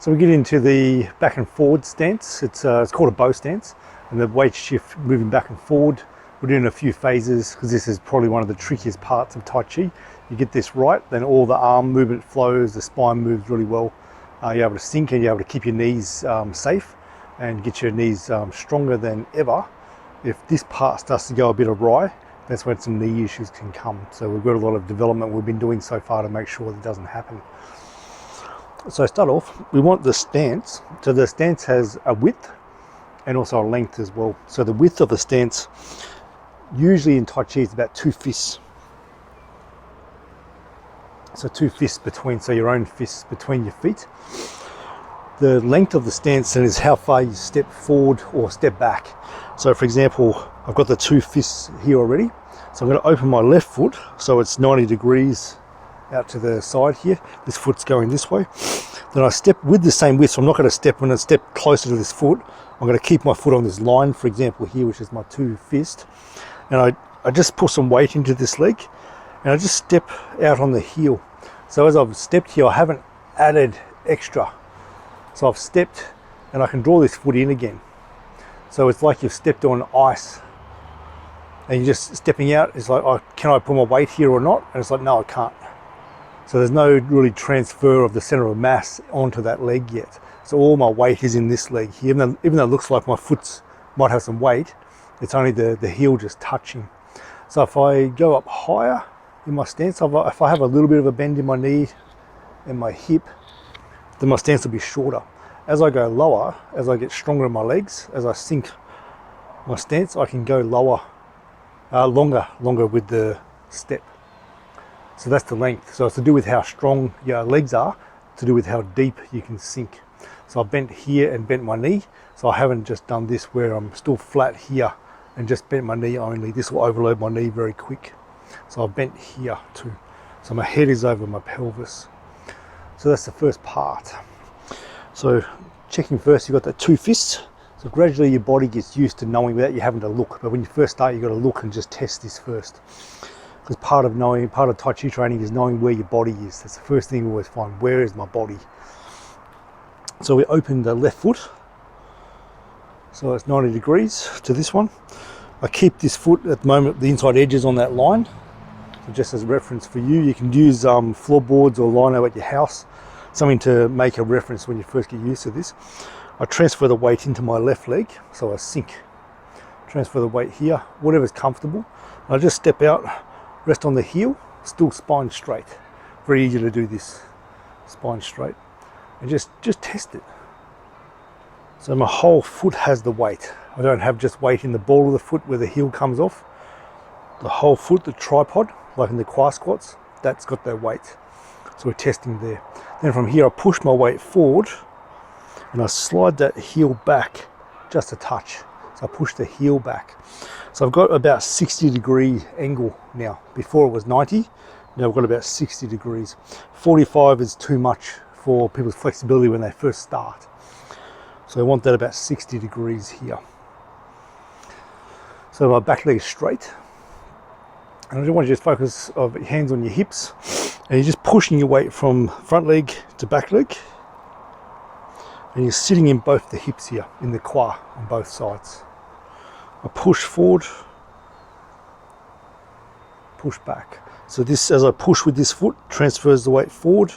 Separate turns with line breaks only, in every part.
So we get into the back and forward stance. It's called a bow stance, and the weight shift moving back and forward. We're doing a few phases because this is probably one of the trickiest parts of Tai Chi. You get this right, then all the arm movement flows, the spine moves really well. You're able to sink and you're able to keep your knees safe and get your knees stronger than ever. If this part starts to go a bit awry, that's when some knee issues can come. So we've got a lot of development we've been doing so far to make sure that doesn't happen. So start off, we want the stance. So the stance has a width and also a length as well. So the width of the stance, usually in Tai Chi, is about 2 fists. So 2 fists between, so your own fists between your feet. The length of the stance then is how far you step forward or step back. So for example, I've got the 2 fists here already. So I'm going to open my left foot so it's 90 degrees out to the side here. This foot's going this way. Then I step with the same width, so I'm not going to step when I step closer to this foot. I'm going to keep my foot on this line, for example here, which is my 2 fist. And I just put some weight into this leg and I just step out on the heel. So as I've stepped here, I haven't added extra. So I've stepped and I can draw this foot in again. So it's like you've stepped on ice and you're just stepping out. It's like, oh, can I put my weight here or not? And it's like, no, I can't. So there's no really transfer of the center of mass onto that leg yet. So all my weight is in this leg here. Even though it looks like my foot might have some weight, it's only the heel just touching. So if I go up higher in my stance, if I have a little bit of a bend in my knee and my hip, then my stance will be shorter. As I go lower, as I get stronger in my legs, as I sink my stance, I can go lower, longer with the step. So that's the length. So it's to do with how strong your legs are, to do with how deep you can sink. So I bent here and bent my knee. So I haven't just done this where I'm still flat here and just bent my knee only. This will overload my knee very quick. So I've bent here too. So my head is over my pelvis. So that's the first part. So checking first, you've got the 2 fists. So gradually your body gets used to knowing without you having to look. But when you first start, you've got to look and just test this first. Because part of Tai Chi training is knowing where your body is. That's the first thing we always find. Where is my body? So we open the left foot. So it's 90 degrees to this one. I keep this foot at the moment, the inside edge is on that line. So just as a reference for you, you can use floorboards or lino at your house. Something to make a reference when you first get used to this. I transfer the weight into my left leg. So I sink. Transfer the weight here, whatever's comfortable. I just step out. Rest on the heel, still spine straight. Very easy to do this, spine straight. And just test it. So my whole foot has the weight. I don't have just weight in the ball of the foot where the heel comes off. The whole foot, the tripod, like in the quad squats, that's got that weight. So we're testing there. Then from here I push my weight forward and I slide that heel back just a touch. So I push the heel back. So I've got about 60 degree angle now. Before it was 90, now I've got about 60 degrees. 45 is too much for people's flexibility when they first start. So I want that about 60 degrees here. So my back leg is straight. And I just want you to just focus of your hands on your hips. And you're just pushing your weight from front leg to back leg. And you're sitting in both the hips here, in the kwa on both sides. I push forward, push back. So this, as I push with this foot, transfers the weight forward,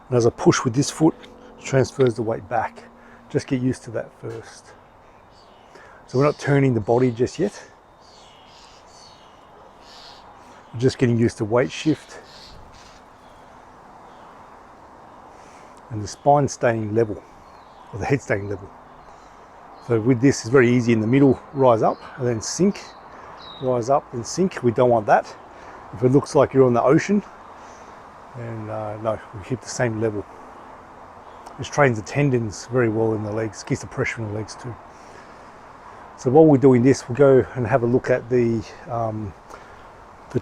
and as I push with this foot, transfers the weight back. Just get used to that first. So we're not turning the body just yet. We're just getting used to weight shift. And the spine staying level, or the head staying level. So with this, it's very easy in the middle, rise up and then sink, rise up and sink. We don't want that. If it looks like you're on the ocean, then no, we keep the same level. This trains the tendons very well in the legs, keeps the pressure in the legs too. So while we're doing this, we'll go and have a look at the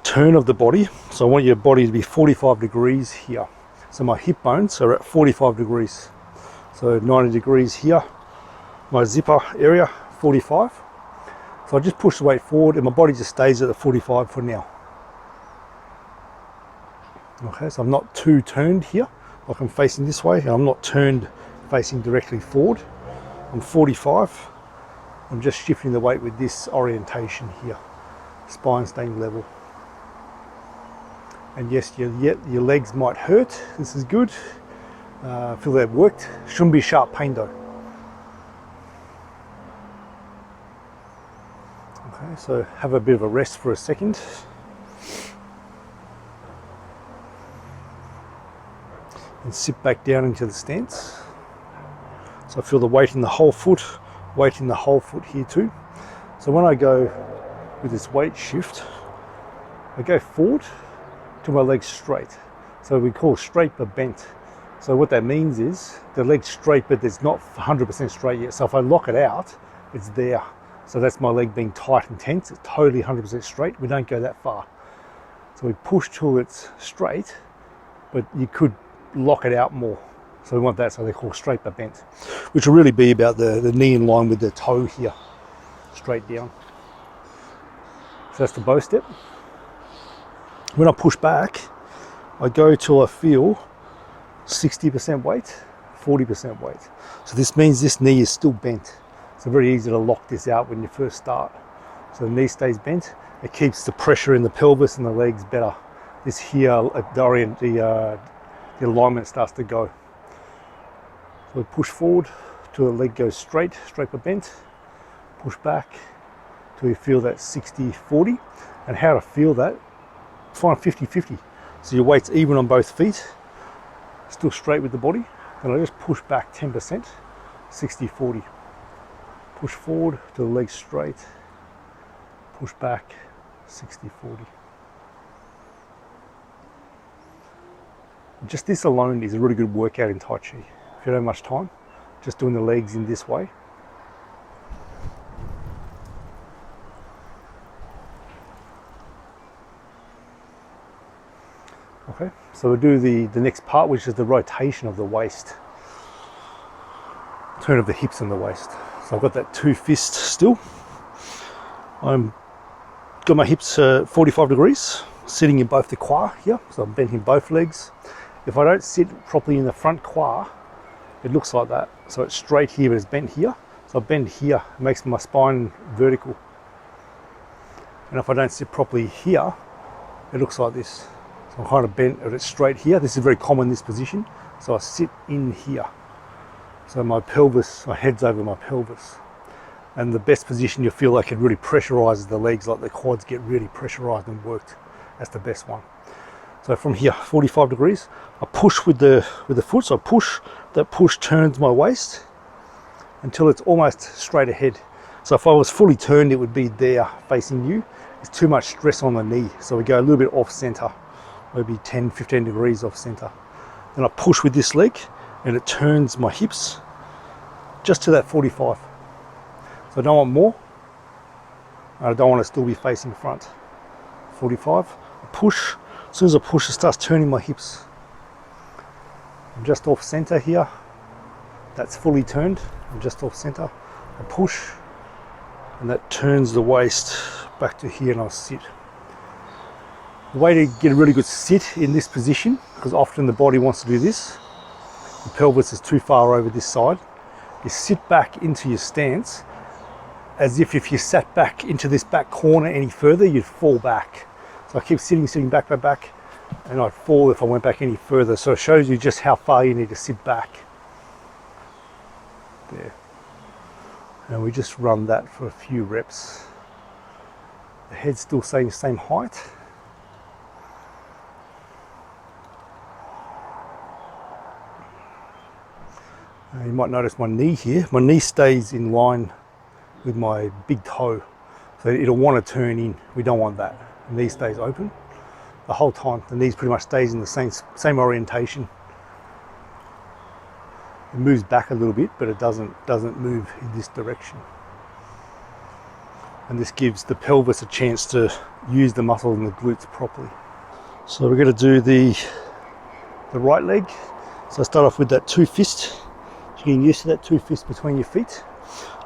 turn of the body. So I want your body to be 45 degrees here. So my hip bones are at 45 degrees. So 90 degrees here. My zipper area, 45. So I just push the weight forward and my body just stays at the 45 for now. Okay, so I'm not too turned here, like I'm facing this way, and I'm not turned facing directly forward. I'm 45. I'm just shifting the weight with this orientation here. Spine staying level. And yes, your legs might hurt. This is good. Feel that worked. Shouldn't be sharp pain though. Okay, so have a bit of a rest for a second. And sit back down into the stance. So I feel the weight in the whole foot, weight in the whole foot here too. So when I go with this weight shift, I go forward to my legs straight. So we call straight but bent. So what that means is the leg's straight but it's not 100% straight yet. So if I lock it out, it's there. So that's my leg being tight and tense. It's totally 100% straight. We don't go that far. So we push till it's straight, but you could lock it out more. So we want that, so they call straight but bent, which will really be about the knee in line with the toe here, straight down. So that's the bow step. When I push back, I go till I feel 60% weight, 40% weight. So this means this knee is still bent. So very easy to lock this out when you first start. So the knee stays bent. It keeps the pressure in the pelvis and the legs better. This here, the alignment starts to go. So we push forward till the leg goes straight but bent. Push back till you feel that 60-40. And how to feel that, find 50-50. So your weight's even on both feet, still straight with the body. And I just push back 10%, 60-40. Push forward till the leg's straight. Push back, 60-40. Just this alone is a really good workout in Tai Chi. If you don't have much time, just doing the legs in this way. Okay, so we'll do the next part, which is the rotation of the waist. Turn of the hips and the waist. So I've got that 2 fist still. I'm got my hips 45 degrees, sitting in both the quad here. So I'm bending both legs. If I don't sit properly in the front quad, it looks like that. So it's straight here, but it's bent here. So I bend here, it makes my spine vertical. And if I don't sit properly here, it looks like this. So I'm kind of bent, but it's straight here. This is very common, this position. So I sit in here. So my pelvis, my head's over my pelvis. And the best position you feel like it really pressurizes the legs, like the quads get really pressurized and worked. That's the best one. So from here, 45 degrees, I push with the foot. So I push, that push turns my waist until it's almost straight ahead. So if I was fully turned, it would be there facing you. It's too much stress on the knee. So we go a little bit off center, maybe 10, 15 degrees off center. Then I push with this leg and it turns my hips just to that 45. So I don't want more. I don't want to still be facing front. 45, I push. As soon as I push, it starts turning my hips. I'm just off center here. That's fully turned. I'm just off center. I push, and that turns the waist back to here, and I'll sit. The way to get a really good sit in this position, because often the body wants to do this, the pelvis is too far over this side, is sit back into your stance as if you sat back into this back corner any further, you'd fall back. So I keep sitting back, and I'd fall if I went back any further. So it shows you just how far you need to sit back. There. And we just run that for a few reps. The head's still staying the same height. You might notice my knee here. My knee stays in line with my big toe. So it'll want to turn in. We don't want that. The knee stays open the whole time. The knee pretty much stays in the same orientation. It moves back a little bit, but it doesn't move in this direction. And this gives the pelvis a chance to use the muscle in the glutes properly. So we're going to do the right leg. So I start off with that 2 fist. So you're getting used to that 2 fist between your feet.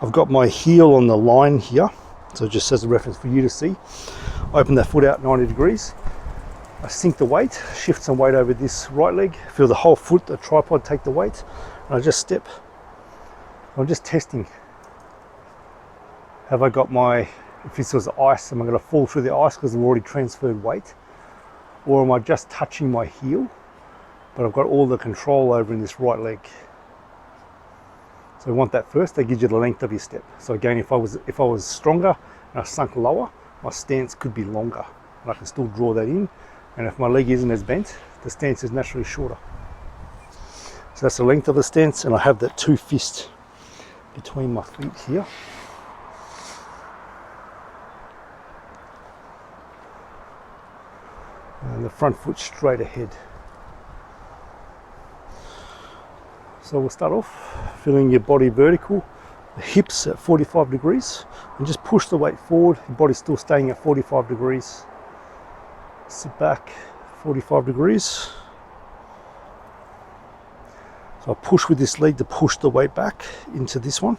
I've got my heel on the line here, so just as a reference for you to see. Open that foot out 90 degrees. I sink the weight, shift some weight over this right leg, feel the whole foot, the tripod take the weight, and I just step. I'm just testing. Have I got my, if this was ice, am I going to fall through the ice because I've already transferred weight? Or am I just touching my heel, but I've got all the control over in this right leg? So we want that first. That gives you the length of your step. So again, if I was stronger and I sunk lower, my stance could be longer, and I can still draw that in. And if my leg isn't as bent, the stance is naturally shorter. So that's the length of the stance, and I have that 2 fist between my feet here. And the front foot straight ahead. So we'll start off feeling your body vertical, the hips at 45 degrees, and just push the weight forward. Your body's still staying at 45 degrees. Sit back, 45 degrees. So I push with this leg to push the weight back into this one.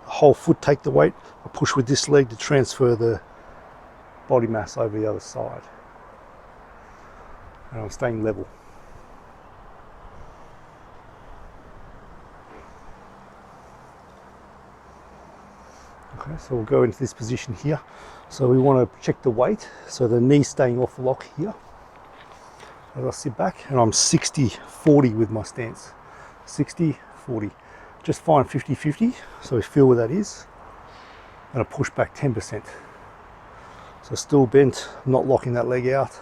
The whole foot take the weight. I push with this leg to transfer the body mass over the other side. And I'm staying level. Okay, so we'll go into this position here. So we want to check the weight. So the knee's staying off lock here. As I sit back, and I'm 60-40 with my stance. 60-40. Just find 50-50, so we feel where that is. And I push back 10%. So still bent, not locking that leg out.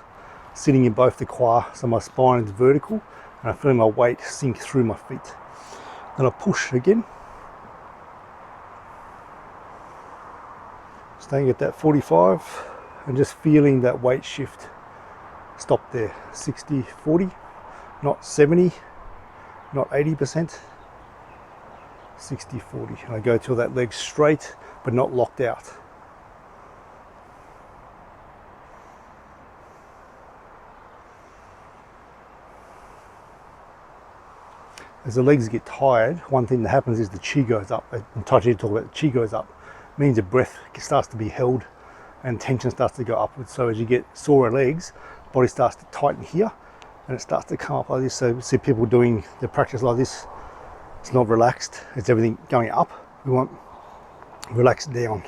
Sitting in both the quad, so my spine is vertical, and I feel my weight sink through my feet. Then I push again. Staying at that 45, and just feeling that weight shift. Stop there, 60-40, not 70, not 80%, 60-40. And I go till that leg straight, but not locked out. As the legs get tired, one thing that happens is the chi goes up. In Tai Chi talk about the chi goes up. It means the breath starts to be held and tension starts to go upwards. So as you get sorer legs, body starts to tighten here and it starts to come up like this. So you see people doing the practice like this. It's not relaxed, it's everything going up. We want relaxed down.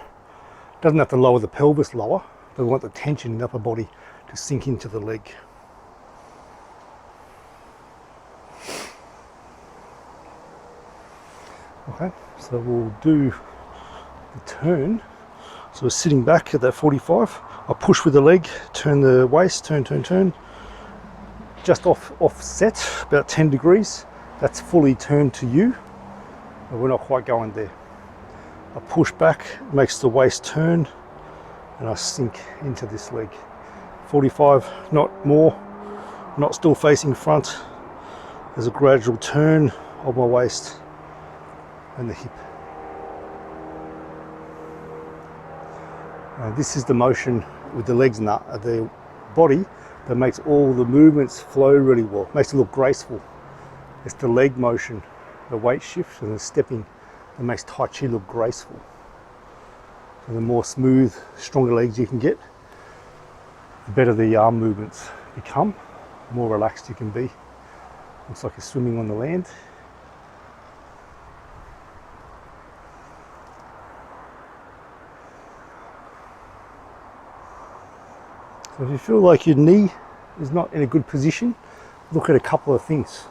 Doesn't have to lower the pelvis lower, but we want the tension in the upper body to sink into the leg. Okay, so we'll do the turn. So we're sitting back at that 45. I push with the leg, turn the waist, turn. Just offset, about 10 degrees. That's fully turned to you, but we're not quite going there. I push back, makes the waist turn, and I sink into this leg. 45, not more, not still facing front. There's a gradual turn of my waist and the hip. This is the motion with the legs and the body that makes all the movements flow really well, makes it look graceful. It's the leg motion, the weight shift and the stepping that makes Tai Chi look graceful. So the more smooth, stronger legs you can get, the better the arm movements become, the more relaxed you can be. Looks like you're swimming on the land. So if you feel like your knee is not in a good position, look at a couple of things.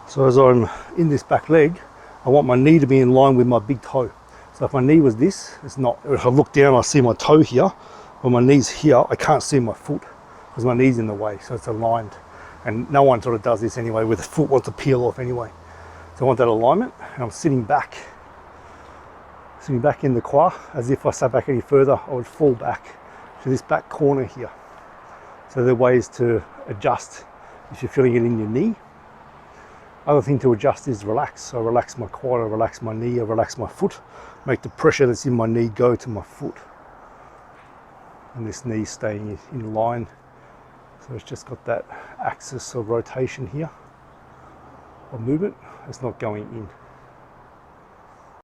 So as I'm in this back leg, I want my knee to be in line with my big toe. So if my knee was this, it's not. If I look down, I see my toe here. When my knee's here, I can't see my foot because my knee's in the way, so it's aligned. And no one sort of does this anyway, where the foot wants to peel off anyway. So I want that alignment, and I'm sitting back in the quad, as if I sat back any further, I would fall back to this back corner here. So there are ways to adjust if you're feeling it in your knee. Other thing to adjust is relax. So I relax my quad, I relax my knee, I relax my foot, make the pressure that's in my knee go to my foot. And this knee staying in line. So it's just got that axis of rotation here of movement. It's not going in.